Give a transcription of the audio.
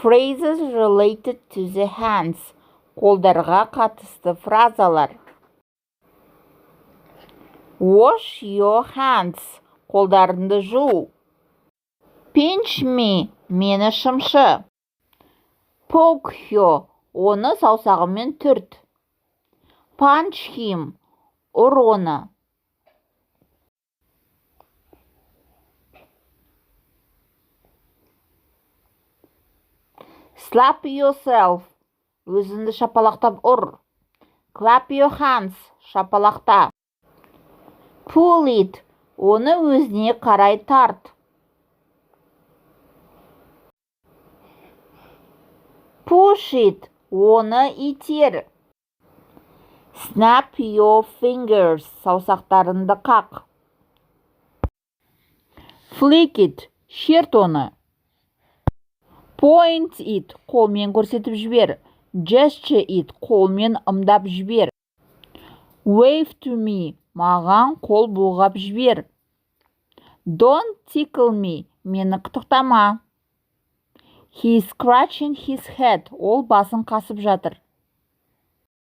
Phrases related to the hands. Қолдарға қатысты фразалар. Wash your hands. Қолдарыңды жу. Pinch me. Мені шымшы. Poke you. Оны саусағымен түрт. Punch him. Ұр оны. Slap yourself. Өзіңді шапалақтап ұр. Clap your hands. Шапалақта. Pull it. Оны өзіне қарай тарт. Push it. Оны итер. Snap your fingers. Саусақтарыңды қақ. Flick it. Шерт оны. Point it. Қолмен көрсетіп жібер. Gesture it. Қолмен ымдап жібер. Wave to me. Маған қол бұлғап жібер. Don't tickle me. Мені қытықтама. He's scratching his head. Ол басын қасып жатыр.